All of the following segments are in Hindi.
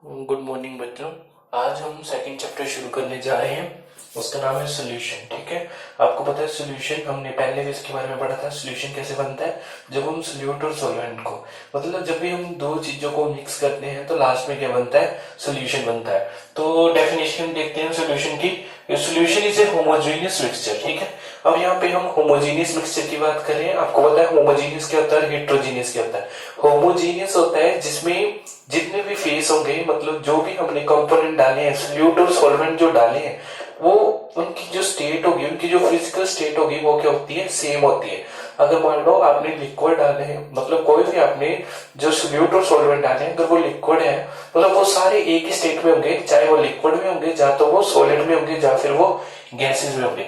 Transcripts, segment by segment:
गुड मॉर्निंग बच्चों। आज हम सेकंड चैप्टर शुरू करने जा रहे हैं। उसका नाम है सोल्यूशन। ठीक है, आपको पता है सोल्यूशन, हमने पहले भी इसके बारे में पढ़ा था। सोल्यूशन कैसे बनता है? जब हम सोल्यूट और सॉल्वेंट को, मतलब जब भी हम दो चीजों को मिक्स करते हैं तो लास्ट में क्या बनता है? सोल्यूशन बनता है। तो डेफिनेशन देखते हैं सोल्यूशन की। Solution is a homogeneous mixture. ठीक है, अब यहाँ पे हम होमोजेनियस मिक्सचर की बात कर रहे हैं। आपको पता है होमोजेनियस क्या होता है, हेट्रोजीनियस क्या होता है? होमोजेनियस होता है जिसमें जितने भी फेस होंगे, मतलब जो भी हमने कंपोनेंट डाले हैं, सोल्यूट और सॉल्वेंट जो डाले हैं, वो उनकी जो स्टेट होगी, उनकी जो फिजिकल स्टेट होगी, वो क्या होती है? सेम होती है। अगर मान लो आपने लिक्विड डाले हैं, मतलब कोई भी आपने जो सोल्यूट और सॉल्वेंट डाले हैं, अगर वो लिक्विड है, मतलब वो सारे एक ही स्टेट में होंगे, चाहे वो लिक्विड में होंगे, या तो वो सॉलिड में होंगे, या फिर वो गैसेस में होंगे।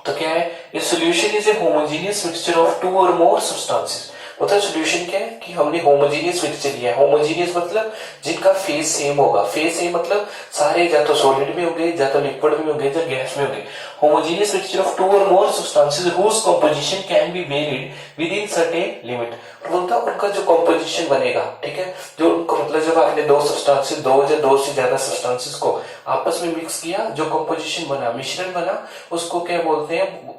तो क्या है? ये solution is a homogeneous mixture of two or more substances. होता है सोल्यूशन क्या है कि हमने होमोजेनियस मिक्सचर लिया है। होमोजेनियस मतलब जिनका फेज सेम होगा। फेज सेम मतलब सारे या तो सॉलिड में होंगे, या तो लिक्विड में होंगे, या गैस में होंगे। Homogeneous mixture of two or more substances whose composition can be varied within certain limit. बोलता है उनका जो कंपोजिशन बनेगा, ठीक है, जो उनको मतलब जब आपने दो सब्सटेंसेस, दो या दो से ज्यादा सब्सटेंसेस को आपस में मिक्स किया, जो कंपोजिशन बना, मिश्रण बना, उसको क्या बोलते हैं?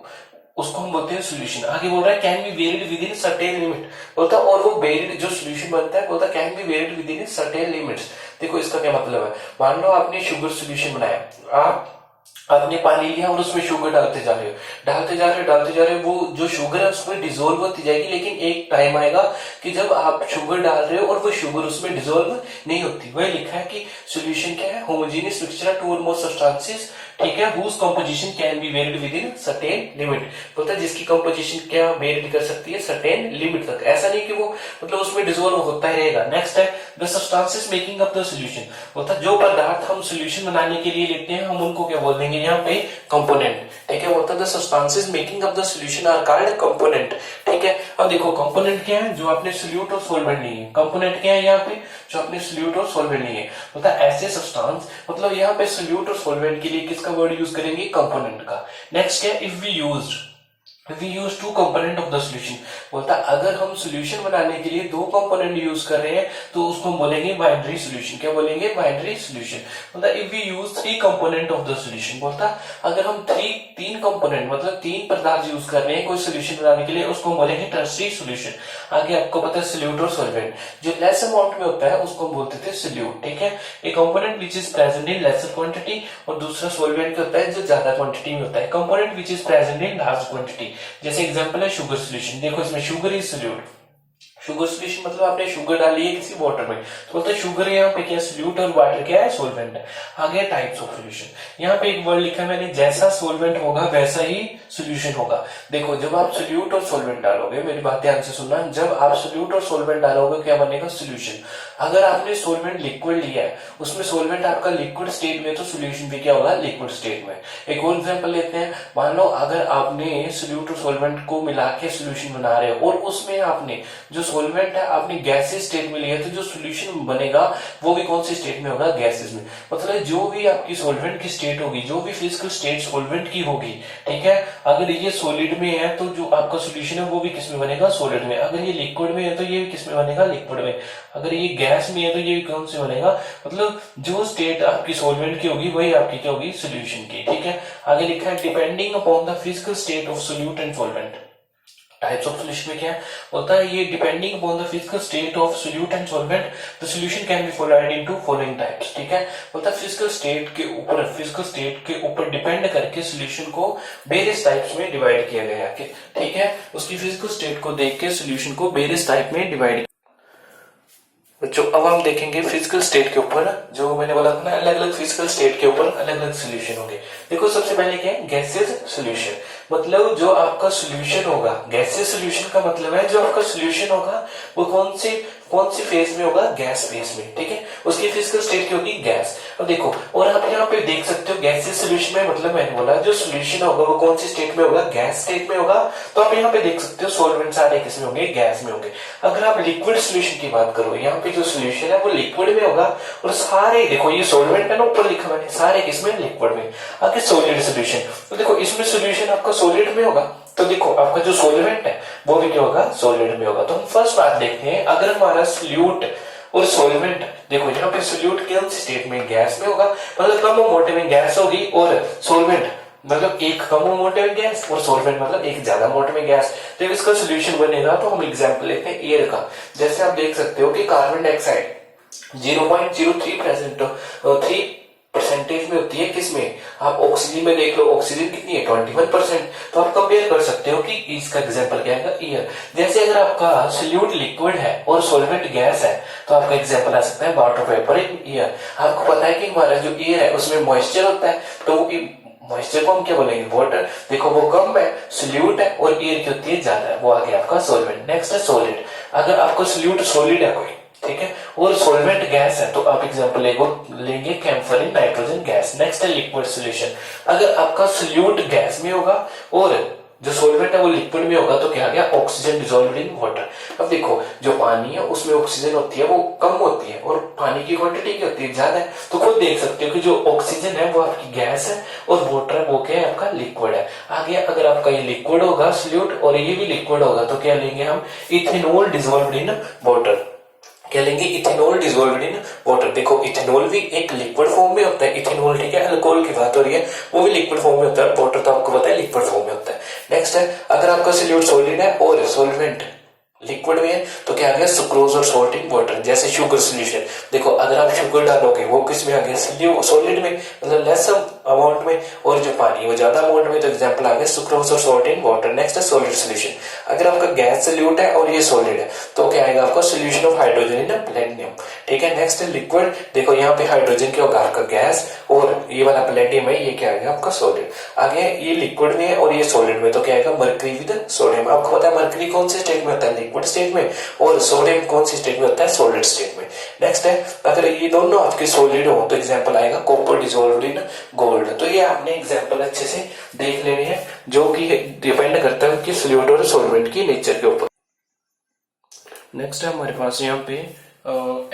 उसको हम बोलते हैं सोल्यूशन। आगे बोल रहा है can be varied within certain limit. बोलता है और वो वेरिड जो सोल्यूशन बनता है, बोलता है can be varied within certain limits. देखो इसका क्या मतलब है। मान लो आपने शुगर सोल्यूशन बनाया, आपने पानी लिया और उसमें शुगर डालते जा रहे हो, डालते जा रहे हो, वो जो शुगर है उसमें डिजोल्व होती जाएगी। लेकिन एक टाइम आएगा कि जब आप शुगर डाल रहे हो और वो शुगर उसमें डिजोल्व नहीं होती। वही लिखा है कि सोल्यूशन क्या है? Homogeneous mixture to or more substances, ठीक है, whose composition can be varied within certain limit. बोलता है जिसकी कंपोजिशन क्या वेरिड कर सकती है? सर्टेन लिमिट तक। ऐसा नहीं कि वो मतलब उसमें डिसॉल्व होता ही रहेगा। नेक्स्ट है the substances making up the solution. बोलता है जो पदार्थ हम सॉल्यूशन बनाने के लिए लेते हैं, हम उनको क्या बोल देंगे यहाँ पे? कंपोनेंट। ठीक है, बोलता है the substances making up the solution are called component. ठीक है, अब देखो कंपोनेंट क्या है? जो आपने सोल्यूट और सॉल्वेंट नहीं है। कंपोनेंट क्या है यहाँ पे? जो आपने सोल्यूट और सॉल्वेंट नहीं है। बोलता है ऐसे सब्सटेंस, मतलब यहाँ पे सोल्यूट और सॉल्वेंट के लिए किसका वर्ड यूज करेंगे? कंपोनेंट का। नेक्स्ट है if we use two component of the solution. बोलता है अगर हम सोल्यूशन बनाने के लिए दो कंपोनेंट यूज कर रहे हैं तो उसको हम बोलेंगे बाइनरी सोल्यूशन। क्या बोलेंगे? Binary solution. बोलता है if we use three component of the solution. बोलता है अगर हम तीन कंपोनेंट मतलब तीन पदार्थ यूज कर रहे हैं कोई सोल्यूशन बनाने के लिए, उसको हम बोलेंगे टर्सरी सोल्यूशन। आगे आपको पता है सोल्यूट और सॉल्वेंट, जो लेस अमाउंट में होता है उसको हम बोलते थे सोल्यूट। ठीक है, एक component which is present in laser quantity, और दूसरा सॉल्वेंट का होता है जो ज्यादा क्वांटिटी में होता है। Component which is present in large quantity, जैसे एग्जांपल है शुगर सोल्यूशन। देखो इसमें sugar is solute. Sugar solution मतलब आपने शुगर डाली है किसी वाटर में, तो बोलते हैं शुगर यहाँ पे क्या? सोल्यूट, और वाटर क्या है? सॉल्वेंट है। आगे टाइप्स ऑफ सोल्यूशन। यहाँ पे एक वर्ड लिखा है मैंने, जैसा सॉल्वेंट होगा वैसा ही सोल्यूशन होगा। देखो जब आप सोल्यूट और सॉल्वेंट डालोगे, मेरी बात ध्यान से सुनना, जब आप सोल्यूट और सॉल्वेंट डालोगे क्या बनेगा? सोल्यूशन। अगर आपने सॉल्वेंट लिक्विड लिया है, उसमें सॉल्वेंट आपका लिक्विड स्टेट में, तो सोल्यूशन भी क्या होगा? लिक्विड स्टेट में। एक और एग्जांपल लेते हैं। मान लो अगर आपने सोल्यूट और सॉल्वेंट को मिला के सोल्यूशन बना रहे हो, और उसमें आपने जो सॉल्वेंट है आपने गैसेस स्टेट में लिया, तो जो सोल्यूशन बनेगा वो भी कौन सी स्टेट में होगा? गैसेस में। मतलब जो भी आपकी सॉल्वेंट की स्टेट होगी, जो भी फिजिकल स्टेट सॉल्वेंट की होगी, ठीक है, अगर ये सॉलिड में है तो जो आपका सोल्यूशन है वो भी किस में बनेगा? सॉलिड में। अगर ये लिक्विड में है तो ये भी किस में बनेगा? लिक्विड में। अगर ये गैस में है तो ये भी कौन से बनेगा? मतलब जो स्टेट आपकी सॉल्वेंट की होगी वही आपकी क्या होगी? सोल्यूशन की। ठीक है, आगे लिखा है depending upon the physical state of solute and solvent. Types of solution में क्या होता है? ये depending upon the physical state of solute and solvent the solution can be followed into following types. ठीक है, बोलता है फिजिकल स्टेट के ऊपर डिपेंड करके सोल्यूशन को वेरियस टाइप्स में डिवाइड किया गया है। ठीक है, उसकी फिजिकल स्टेट को देख के सोल्यूशन को वेरियस टाइप में डिवाइड। बच्चों अब हम देखेंगे फिजिकल स्टेट के ऊपर, जो मैंने बोला था ना, अलग अलग फिजिकल स्टेट के ऊपर अलग अलग सोल्यूशन होंगे। देखो सबसे पहले क्या है? Gaseous solution. मतलब जो आपका सोल्यूशन होगा, गैसियस सोल्यूशन का मतलब है जो आपका सोल्यूशन होगा वो कौन सी फेज में होगा? गैस फेज में। ठीक है, उसकी फिजिकल स्टेट क्या होगी? गैस। अब देखो, और आप यहाँ पे देख सकते हो गैसियस सोल्यूशन में, मतलब मैंने बोला जो सोल्यूशन होगा वो कौन सी स्टेट में होगा? गैस स्टेट में होगा। तो आप यहाँ पे देख सकते हो सॉल्वेंट सारे किस में होंगे? गैस में होंगे। अगर आप लिक्विड सोल्यूशन की बात करो, यहाँ पे जो सोल्यूशन है वो लिक्विड में होगा, और सारे देखो ये सॉल्वेंट है ना, ऊपर लिखा मैंने, सारे किसमें? लिक्विड में। आगे सॉलिड सोल्यूशन, तो देखो इसमें सोल्यूशन आपका सॉलिड में होगा, तो देखो आपका जो सॉल्वेंट है वो भी क्या होगा? सॉलिड में होगा। तो हम फर्स्ट बात देखते हैं, अगर हमारा सोल्यूट और सॉल्वेंट, देखो यहाँ पे सोल्यूट कौन सी स्टेट में, गैस में होगा, मतलब कम मोटे में गैस होगी, और सॉल्वेंट मतलब एक कम मोटे में गैस, और सॉल्वेंट मतलब एक ज्यादा मोटे में गैस। तो इसका सोल्यूशन बनेगा, तो हम एग्जांपल लेते हैं एयर का। जैसे आप देख सकते हो कि कार्बन डाइऑक्साइड 0.03% में होती है, किसमें, आप ऑक्सीजन में देख लो, ऑक्सीजन कितनी है 21%। तो आप कंपेयर कर सकते हो कि इसका एग्जांपल क्या है, एयर। जैसे अगर आपका सोल्यूट लिक्विड है और सॉल्वेंट गैस है, तो आपका एग्जांपल आ सकता है वाटर वेपर इन एयर। आपको पता है कि हमारा जो एयर है उसमें मॉइस्चर होता है, तो मॉइस्चर को हम क्या बोलेंगे, वाटर। देखो वो कम है, सोल्यूट है, और एयर की होती है ज्यादा है, वो आ गया आपका सॉल्वेंट। नेक्स्ट है सॉलिड। अगर आपका सोल्यूट सॉलिड है कोई, ठीक है, और सॉल्वेंट गैस है, तो आप एग्जांपल लेंगे camphor in nitrogen gas. Next है लिक्विड सोल्यूशन। अगर आपका सोल्यूट गैस में होगा और जो सॉल्वेंट है वो लिक्विड में होगा, तो क्या आ गया, ऑक्सीजन डिसॉल्व्ड इन वाटर। अब देखो जो पानी है उसमें ऑक्सीजन होती है वो कम होती है, और पानी की क्वांटिटी क्या होती है, ज्यादा है। तो खुद देख सकते हो कि जो ऑक्सीजन है वो आपकी गैस है, और वाटर है वो क्या है, आपका लिक्विड है। आगे अगर आपका ये लिक्विड होगा सोल्यूट, और ये भी लिक्विड होगा, तो क्या लेंगे हम, इथेनॉल डिसॉल्व्ड इन वाटर। क्या लेंगे, इथेनॉल डिसॉल्व्ड इन वाटर। देखो इथेनॉल भी एक लिक्विड फॉर्म में होता है, इथेनॉल, ठीक है, अल्कोहल की बात हो रही है, वो भी लिक्विड फॉर्म में होता है। वाटर तो आपको पता है लिक्विड फॉर्म में होता है। नेक्स्ट है, अगर आपका सोल्यूट सॉलिड है और सॉल्वेंट लिक्विड में है, तो क्या आ गया, सुक्रोज और सॉल्ट इन वाटर। जैसे शुगर सोल्यूशन, देखो अगर आप शुगर डालोगे वो किस में आ गया, सॉलिड में, मतलब लेस अमाउंट में, और जो पानी वो ज्यादा अमाउंट में, तो एग्जांपल आ गया सुक्रोज और सॉल्ट इन वाटर। नेक्स्ट है सॉलिड सोल्यूशन। अगर आपका गैस सोल्यूट है और ये सॉलिड है, तो क्या आएगा आपका solution of hydrogen in platinum, ठीक है। नेक्स्ट है लिक्विड। देखो यहाँ पे हाइड्रोजन क्या होगा, आपका गैस, और ये वाला प्लेटिनम है, ये क्या आएगा आपका सॉलिड। आगे ये लिक्विड में है और ये सॉलिड में, तो क्या आएगा, मर्करी विद सोडियम। आपको पता है मर्करी कौन से स्टेट में होता है, लिक्विड स्टेट में, और सोडियम कौन सी स्टेट में होता है, सॉलिड स्टेट में। नेक्स्ट है, अगर ये दोनों आपके सॉलिड हो, तो एग्जांपल आएगा कॉपर डिसॉल्व्ड इन गोल्ड। तो ये आपने एग्जांपल अच्छे से देख लेने हैं, जो कि डिपेंड करता है कि सोल्यूट और सॉल्वेंट की नेचर के ऊपर। नेक्स्ट है हमारे पास यहाँ पे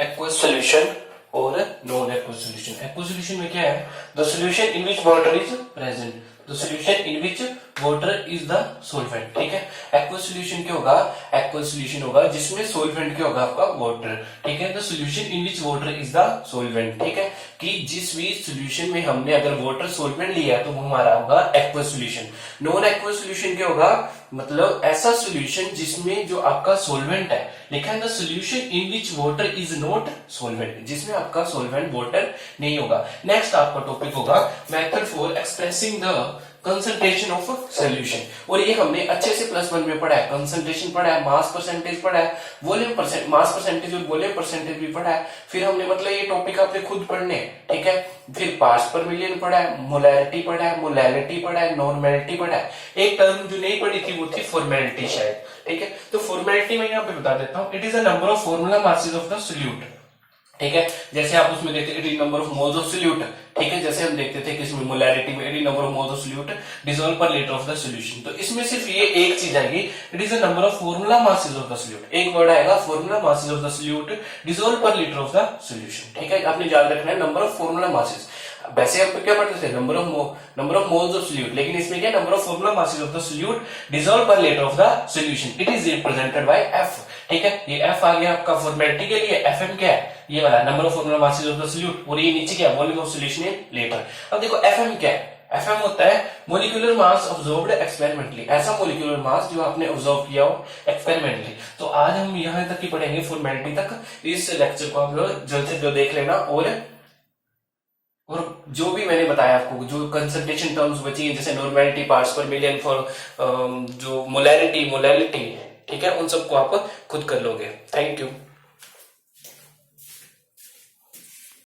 एक्वस सॉल्यूशन और non aqueous solution. Aqueous solution में क्या है, the solution in which water is present, the solution in which water is the solvent, ठीक है। एक्वस सॉल्यूशन क्या होगा, एक्वस सॉल्यूशन होगा जिसमें सॉल्वेंट क्या होगा, आपका वाटर, ठीक है। The solution in which water is the solvent, ठीक है, कि जिस भी सॉल्यूशन में हमने अगर वाटर सॉल्वेंट लिया तो वो हमारा होगा aqueous solution. Non aqueous solution क्या होगा, मतलब ऐसा सॉल्यूशन जिसमें जो आपका सॉल्वेंट है, लिखा है the solution in which water is not solvent, जिसमें आपका सॉल्वेंट वाटर नहीं होगा। नेक्स्ट आपका टॉपिक होगा method for expressing the concentration of solution, और ये हमने अच्छे से +1 में पढ़ा है। कंसंट्रेशन पढ़ा है, मास परसेंटेज पढ़ा है, वॉल्यूम परसेंट, मास परसेंटेज और वॉल्यूम परसेंटेज भी पढ़ा है। फिर हमने मतलब ये टॉपिक आपने खुद पढ़ने, ठीक है। फिर पार्ट्स पर मिलियन पढ़ा है, मोलैरिटी पढ़ा है, मोलैलिटी पढ़ा है, नॉर्मेलिटी पढ़ा है। एक टर्म जो नहीं पढ़ी थी वो थी फॉर्मेलिटी शायद, ठीक है। तो फॉर्मेलिटी में यहाँ पे बता देता हूँ, it is a number of formula masses of the solute, ठीक है। जैसे आप उसमें देखते थे number of moles of solute, ठीक है। जैसे हम देखते थे किसमें, मोलैरिटी में, एडी number of moles of solute dissolve per litre of the solution. तो इसमें सिर्फ ये एक चीज आएगी, it is a number of formula masses of the solute. एक वर्ड आएगा formula masses of the solute dissolve per litre of the solution, ठीक है। आपने याद रखना है नंबर ऑफ फॉर्मूला मासेस। वैसे आप क्या पढ़ते थे, number of moles of solute, लेकिन इसमें क्या, number of formula masses of the solute dissolve per litre of the solution. It is represented by F, ठीक है। ये एफ आ गया आपका फॉर्मेलिटी के लिए। एफ एम क्या है, ये वाला number of formula masses of the solute, और ये नीचे क्या, volume of solution in litre. अब देखो एफ एम क्या है, एफ एम होता है मोलिकुलर मास ऑब्जर्व्ड एक्सपेरिमेंटली, ऐसा मोलिकुलर मास जो आपने ऑब्जर्व किया हो एक्सपेरिमेंटली। तो आज हम यहाँ तक ही पढ़ेंगे फॉर्मेलिटी तक। इस लेक्चर को आप जल्द से जल्द देख लेना, और जो भी मैंने बताया आपको, जो कंसंट्रेशन टर्म्स बची हैं, जैसे नॉर्मेलिटी, पार्ट्स पर मिलियन, फॉर जो मोलैरिटी, मोलैलिटी, ठीक है, उन सबको आप खुद कर लोगे। Thank you.